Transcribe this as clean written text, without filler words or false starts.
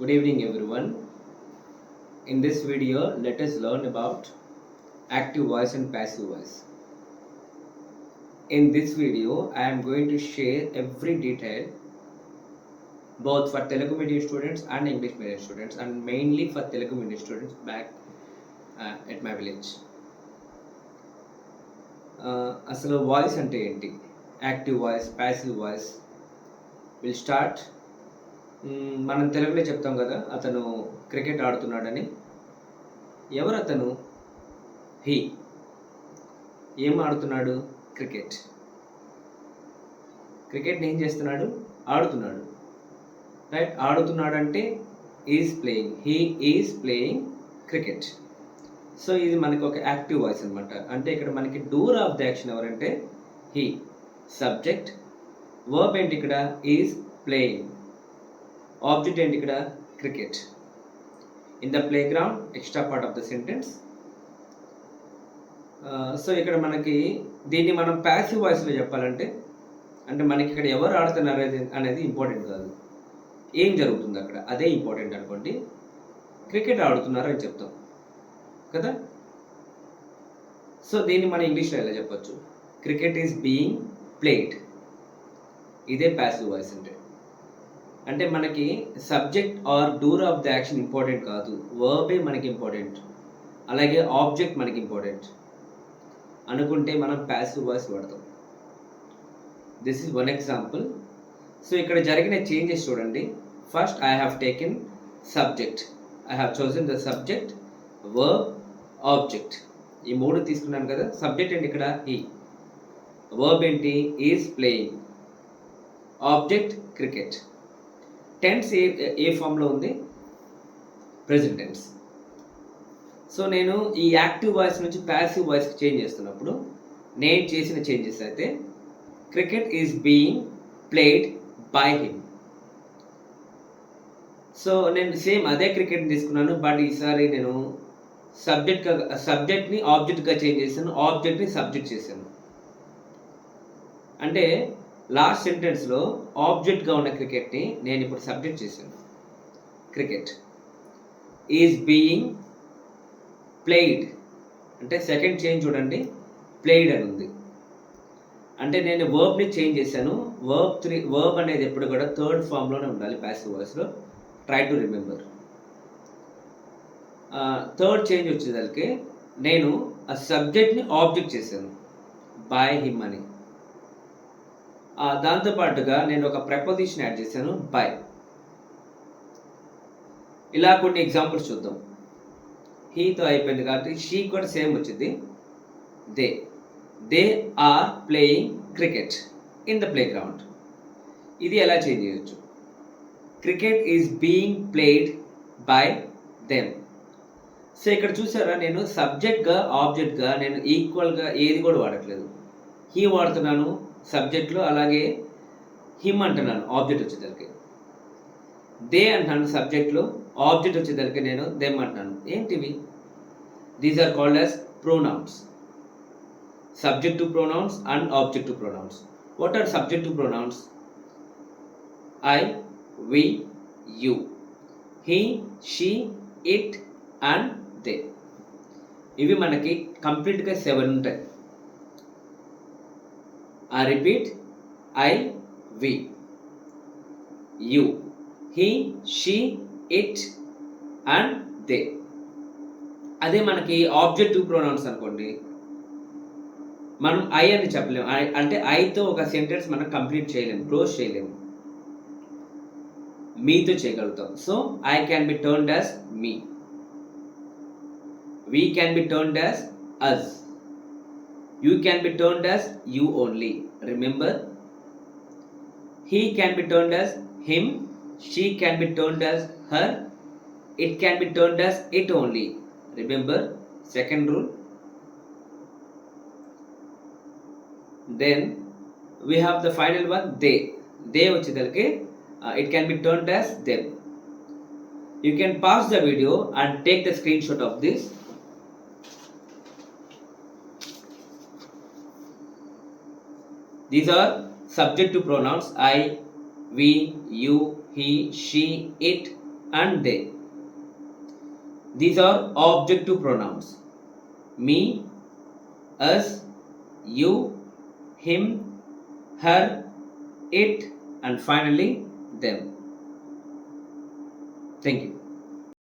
Good evening, everyone. In this video, let us learn about active voice and passive voice. In this video, I am going to share every detail both for Telugu medium students and English medium students, and mainly for Telugu medium students back at my village. అసలు voice అంటే ఏంటి, active voice, passive voice will start. మనం తెలుగులో చెప్తాం కదా, అతను cricket ఆడుతున్నాడని. ఎవరు అతను? హీ. ఏం ఆడుతున్నాడు? క్రికెట్. క్రికెట్ని ఏం చేస్తున్నాడు? ఆడుతున్నాడు. రైట్. ఆడుతున్నాడు అంటే is playing. He is playing cricket. So ఇది మనకి ఒక యాక్టివ్ వాయిస్ అనమాట. అంటే ఇక్కడ మనకి డూర్ ఆఫ్ ద యాక్షన్ ఎవరంటే హీ. సబ్జెక్ట్. వర్బ్ ఏంటి ఇక్కడ? Is playing. ఆబ్జెక్ట్ ఏంటి ఇక్కడ? Cricket. In the play ground, extra part of the sentence. So ఇక్కడ మనకి దీన్ని మనం ప్యాసివ్ వాయిస్లో చెప్పాలంటే, అంటే మనకి ఇక్కడ ఎవరు ఆడుతున్నారు అనేది ఇంపార్టెంట్ కాదు, ఏం జరుగుతుంది అక్కడ అదే ఇంపార్టెంట్ అనుకోండి. క్రికెట్ ఆడుతున్నారు అని చెప్తాం కదా. సో దీన్ని మనం ఇంగ్లీష్లో ఎలా చెప్పచ్చు? Cricket is being played. ఇదే ప్యాసివ్ వాయిస్ అంటే. అంటే మనకి subject or doer of the action important కాదు, వర్బే మనకి ఇంపార్టెంట్, అలాగే ఆబ్జెక్ట్ మనకి ఇంపార్టెంట్ అనుకుంటే మనం ప్యాసివ్ వాయిస్ వాడతాం. This is one example. So ఇక్కడ జరిగిన చేంజెస్ చూడండి. First I have taken subject, I have chosen the subject, verb, object. ఈ మూడు తీసుకున్నాను కదా. సబ్జెక్ట్ ఏంటి ఇక్కడ? ఈ. వర్బ్ ఏంటి? Is playing. Object cricket. Tense ఏ ఫామ్లో ఉంది? Present tense. సో నేను ఈ యాక్టివ్ వాయిస్ నుంచి ప్యాసివ్ వాయిస్కి చేంజ్ చేస్తున్నప్పుడు నేను చేసిన చేంజెస్ అయితే cricket is being played by him. So నేను సేమ్ అదే క్రికెట్ తీసుకున్నాను, బట్ ఈసారి నేను సబ్జెక్ట్ని ఆబ్జెక్ట్గా చేంజ్ చేశాను, ఆబ్జెక్ట్ని సబ్జెక్ట్ చేశాను. అంటే లాస్ట్ సెంటెన్స్లో ఆబ్జెక్ట్గా ఉన్న క్రికెట్ని నేను ఇప్పుడు సబ్జెక్ట్ చేశాను. క్రికెట్ ఈజ్ బీయింగ్ ప్లేయిడ్ అంటే సెకండ్ చేంజ్ చూడండి, ప్లేయిడ్ అని ఉంది. అంటే నేను వర్బ్ని చేంజ్ చేశాను. వర్బ్ అనేది ఎప్పుడు కూడా థర్డ్ ఫామ్లోనే ఉండాలి ప్యాసివ్ వాయిస్లో. Try to remember. Third change వచ్చేసరికి నేను ఆ సబ్జెక్ట్ని ఆబ్జెక్ట్ చేశాను, బై హిమ్ అని. దాంతోపాటుగా నేను ఒక ప్రపోజిషన్ యాడ్ చేశాను, బై. ఇలా కొన్ని ఎగ్జాంపుల్స్ చూద్దాం. హీతో అయిపోయింది కాబట్టి షీ కూడా సేమ్ వచ్చింది. They are playing cricket in the playground. ఇది ఎలా చేంజ్ చేయొచ్చు? Cricket is being played by them. So ఇక్కడ చూసారా, నేను సబ్జెక్ట్గా ఆబ్జెక్ట్గా నేను ఈక్వల్గా ఏది కూడా వాడట్లేదు. హీ వాడుతున్నాను సబ్జెక్ట్లో, అలాగే హిమ్ అంటున్నాను ఆబ్జెక్ట్ వచ్చేసరికి. దే అంటున్నాను సబ్జెక్ట్లో, ఆబ్జెక్ట్ వచ్చేసరికి నేను దెమ్ అంటున్నాను. ఏంటివి? These are called as pronouns. Subjective pronouns and objective pronouns. What are subjective pronouns? I, we, you, he, she, it and they. ఇవి మనకి కంప్లీట్గా 7 ఉంటాయి. I repeat, I, we, you, he, she, it and they. అదే మనకి objective pronounce అనుకోండి, మనం I అని చెప్పలేము. అంటే ఐతో ఒక సెంటెన్స్ మనం కంప్లీట్ చేయలేము, క్లోజ్ చేయలేము. మీతో చేయగలుగుతాం. So I can be turned as me, we can be turned as us, you can be turned as you only. Remember, he can be turned as him, she can be turned as her, it can be turned as it only. Remember second rule. Then we have the final one, they. They వచ్చేసరికి it can be turned as them. You can pause the video and take the screenshot of this. These are subjective pronouns: I, we, you, he, she, it and they. These are objective pronouns. Me, us, you, him, her, it, and finally them. Thank you.